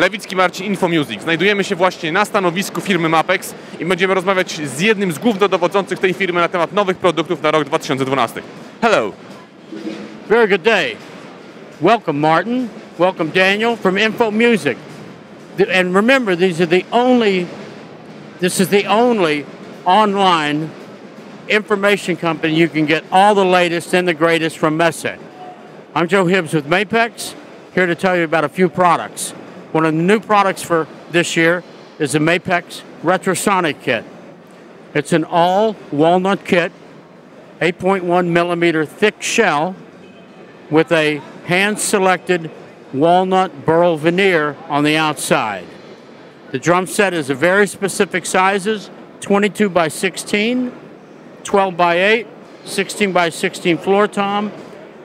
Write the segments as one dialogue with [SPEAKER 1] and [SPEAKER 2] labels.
[SPEAKER 1] Lewicki Marcin, Info Music. Znajdujemy się właśnie na stanowisku firmy Mapex i będziemy rozmawiać z jednym z głównodowodzących tej firmy na temat nowych produktów na rok 2012. Hello.
[SPEAKER 2] Very good day. Welcome, Martin. Welcome, Daniel, from Info Music. And remember, this is the only online information company you can get all the latest and the greatest from MESSE. I'm Joe Hibbs with Mapex, here to tell you about a few products. One of the new products for this year is the Mapex Retrosonic Kit. It's an all walnut kit, 8.1 millimeter thick shell with a hand-selected walnut burl veneer on the outside. The drum set is a very specific sizes, 22 by 16, 12 by 8, 16 by 16 floor tom,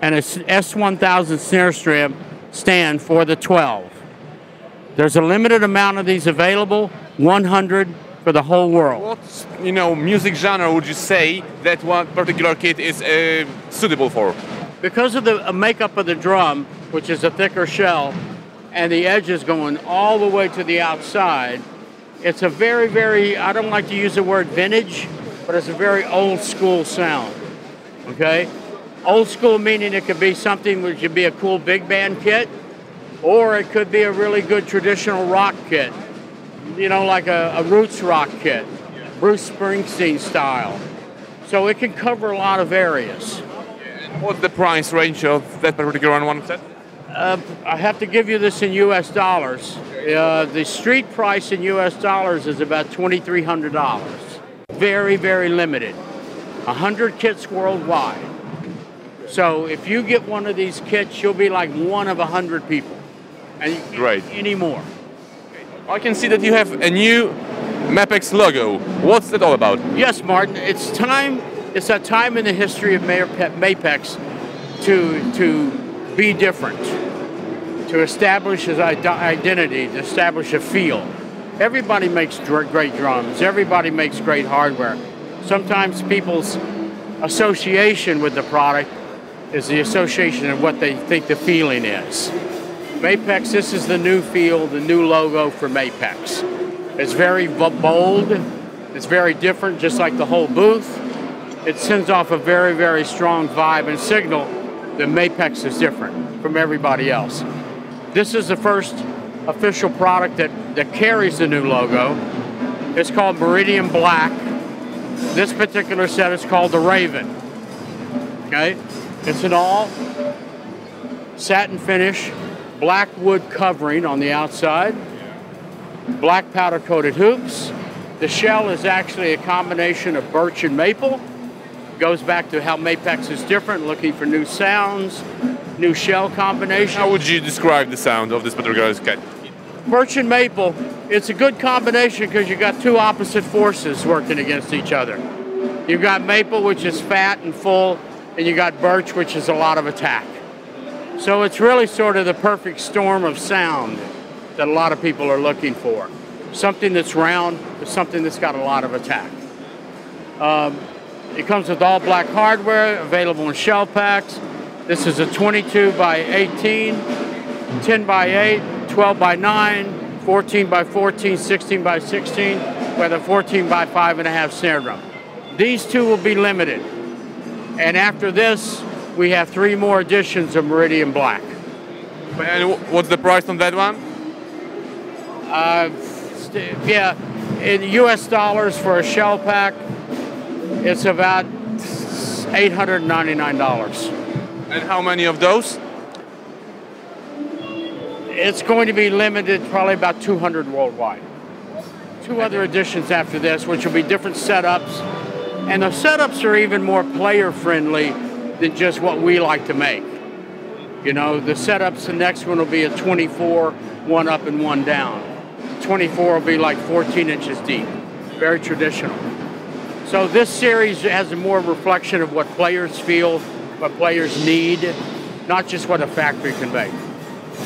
[SPEAKER 2] and a S1000 snare stand for the 12. There's a limited amount of these available, 100 for the whole world.
[SPEAKER 1] What music genre would you say that one particular kit is suitable for?
[SPEAKER 2] Because of the makeup of the drum, which is a thicker shell, and the edges going all the way to the outside, it's a very, very, I don't like to use the word vintage, but it's a very old school sound, okay? Old school meaning it could be something which could be a cool big band kit, or it could be a really good traditional rock kit, like a roots rock kit, Bruce Springsteen style. So it can cover a lot of areas.
[SPEAKER 1] What's the price range of that particular one set?
[SPEAKER 2] I have to give you this in US dollars. The street price in US dollars is about $2,300. Very, very limited. 100 kits worldwide. So if you get one of these kits, you'll be like one of 100 people. And you can't get any more.
[SPEAKER 1] I can see that you have a new Mapex logo. What's that all about?
[SPEAKER 2] Yes, Martin. It's time. It's a time in the history of Mapex to be different, to establish his identity, to establish a feel. Everybody makes great drums. Everybody makes great hardware. Sometimes people's association with the product is the association of what they think the feeling is. Mapex, this is the new feel, the new logo for Mapex. It's very bold. It's very different, just like the whole booth. It sends off a very, very strong vibe and signal that Mapex is different from everybody else. This is the first official product that carries the new logo. It's called Meridian Black. This particular set is called the Raven. Okay? It's an all satin finish, black wood covering on the outside, black powder coated hoops. The shell is actually a combination of birch and maple. Goes back to how Mapex is different, looking for new sounds, new shell combinations.
[SPEAKER 1] How would you describe the sound of this particular kit?
[SPEAKER 2] Birch and maple, it's a good combination because you got two opposite forces working against each other. You've got maple, which is fat and full, and you got birch, which is a lot of attack. So it's really sort of the perfect storm of sound that a lot of people are looking for. Something that's round, but something that's got a lot of attack. It comes with all black hardware, available in shell packs. This is a 22 by 18, 10 by 8, 12 by 9, 14 by 14, 16 by 16, with a 14 by 5.5 snare drum. These two will be limited. And after this, we have 3 more editions of Meridian Black.
[SPEAKER 1] And what's the price on that one?
[SPEAKER 2] Yeah, in US dollars for a shell pack, it's about $899.
[SPEAKER 1] And how many of those?
[SPEAKER 2] It's going to be limited, probably about 200 worldwide. 2 other editions after this, which will be different setups. And the setups are even more player-friendly than just what we like to make. The setups, the next one will be a 24, 1 up and 1 down. 24 will be like 14 inches deep. Very traditional. So this series has a more reflection of what players feel, what players need, not just what a factory can make.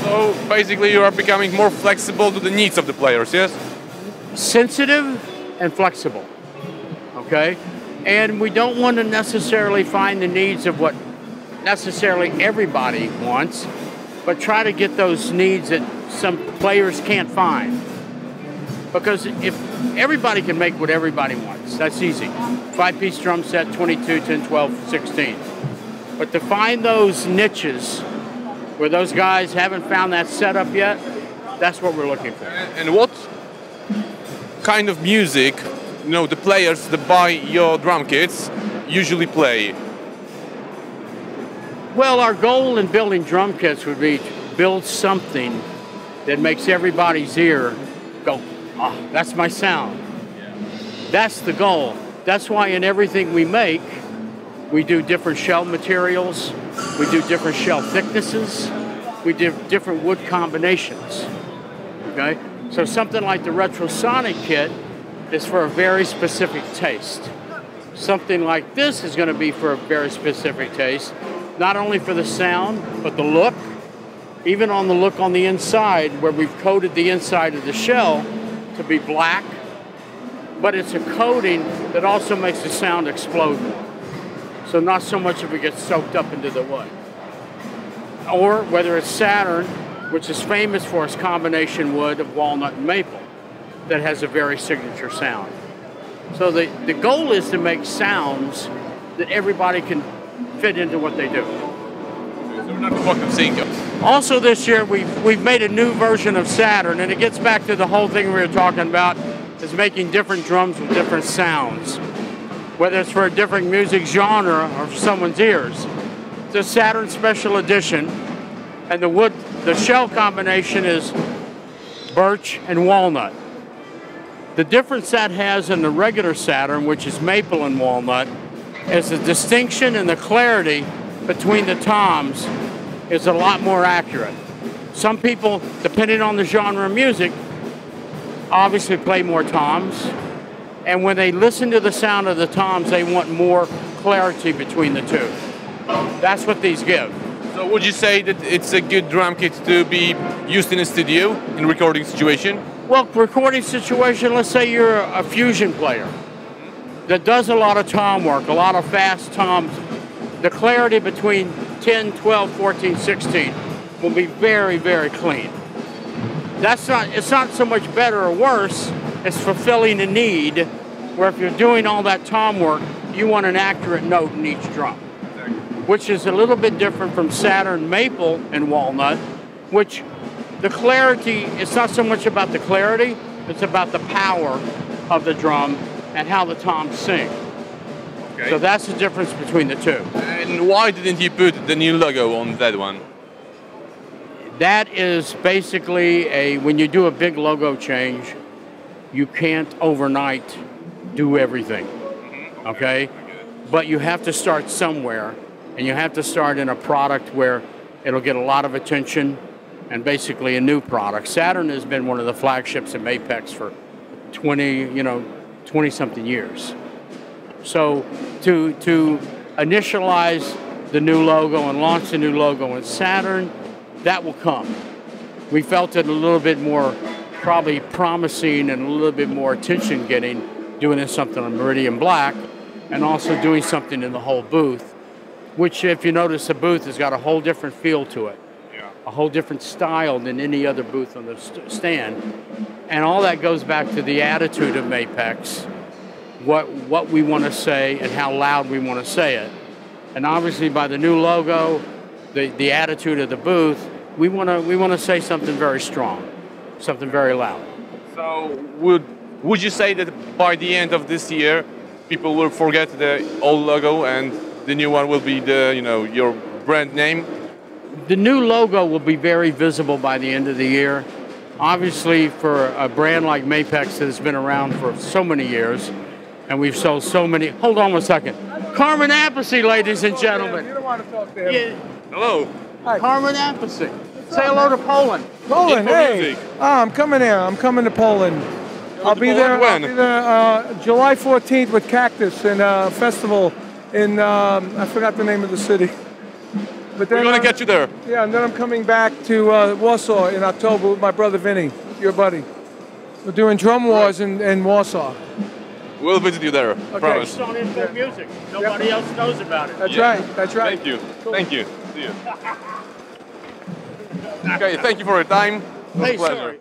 [SPEAKER 1] So basically you are becoming more flexible to the needs of the players, yes?
[SPEAKER 2] Sensitive and flexible, okay? And we don't want to necessarily find the needs of what necessarily everybody wants, but try to get those needs that some players can't find. Because if everybody can make what everybody wants, that's easy. 5-piece drum set, 22, 10, 12, 16. But to find those niches where those guys haven't found that setup yet, that's what we're looking for.
[SPEAKER 1] And what kind of music, you know, the players that buy your drum kits usually play?
[SPEAKER 2] Well, our goal in building drum kits would be to build something that makes everybody's ear go, ah, that's my sound. That's the goal. That's why in everything we make, we do different shell materials, we do different shell thicknesses, we do different wood combinations, okay? So something like the Retrosonic kit is for a very specific taste. Something like this is going to be for a very specific taste, not only for the sound, but the look, even on the look on the inside, where we've coated the inside of the shell to be black, but it's a coating that also makes the sound explode more. So not so much if it gets soaked up into the wood. Or whether it's Saturn, which is famous for its combination wood of walnut and maple, that has a very signature sound. So the goal is to make sounds that everybody can fit into what they do. Also this year, we've made a new version of Saturn, and it gets back to the whole thing we were talking about, is making different drums with different sounds. Whether it's for a different music genre or for someone's ears. It's a Saturn Special Edition, and the shell combination is birch and walnut. The difference that has in the regular Saturn, which is maple and walnut, is the distinction and the clarity between the toms is a lot more accurate. Some people, depending on the genre of music, obviously play more toms, and when they listen to the sound of the toms, they want more clarity between the two. That's what these give.
[SPEAKER 1] So would you say that it's a good drum kit to be used in a studio, in a recording situation?
[SPEAKER 2] Well, recording situation, let's say you're a fusion player that does a lot of tom work, a lot of fast toms. The clarity between 10, 12, 14, 16 will be very, very clean. It's not so much better or worse, it's fulfilling a need where if you're doing all that tom work, you want an accurate note in each drum, which is a little bit different from Saturn maple and walnut, which the clarity, it's not so much about the clarity, it's about the power of the drum and how the toms sing. Okay. So that's the difference between the two.
[SPEAKER 1] And why didn't you put the new logo on that one?
[SPEAKER 2] That is basically when you do a big logo change, you can't overnight do everything, okay? But you have to start somewhere, and you have to start in a product where it'll get a lot of attention, and basically a new product. Saturn has been one of the flagships at Mapex for 20-something years. So to initialize the new logo and launch the new logo in Saturn, that will come. We felt it a little bit more probably promising and a little bit more attention getting doing something on Meridian Black, and also doing something in the whole booth, which if you notice the booth has got a whole different feel to it. A whole different style than any other booth on the stand. And all that goes back to the attitude of Mapex, what we want to say and how loud we want to say it. And obviously by the new logo, the attitude of the booth, we want to say something very strong, something very loud.
[SPEAKER 1] So would you say that by the end of this year, people will forget the old logo and the new one will be your brand name?
[SPEAKER 2] The new logo will be very visible by the end of the year. Obviously, for a brand like Mapex that has been around for so many years, and we've sold so many. Hold on one second. Carmen Appice, ladies and gentlemen.
[SPEAKER 3] You don't want to talk to him.
[SPEAKER 2] Yeah.
[SPEAKER 1] Hello.
[SPEAKER 3] Hi.
[SPEAKER 2] Carmen Appice. Say hello to Poland.
[SPEAKER 3] Poland, hey.
[SPEAKER 1] Music.
[SPEAKER 3] I'm coming here. I'm coming to Poland. I'll be there.
[SPEAKER 1] When?
[SPEAKER 3] I'll be there July 14th with Cactus in a festival in I forgot the name of the city. But then
[SPEAKER 1] We're going to get you there.
[SPEAKER 3] Yeah, and then I'm coming back to Warsaw in October with my brother Vinny, your buddy. We're doing Drum Wars in Warsaw.
[SPEAKER 1] We'll visit you there.
[SPEAKER 3] Okay.
[SPEAKER 1] Promise.
[SPEAKER 2] It's on Info Music. Nobody else knows about it.
[SPEAKER 3] That's right. That's right.
[SPEAKER 1] Thank you.
[SPEAKER 3] Cool.
[SPEAKER 1] Thank you. See you. Okay, thank you for your time. was a
[SPEAKER 2] Hey,
[SPEAKER 1] pleasure.
[SPEAKER 2] sorry.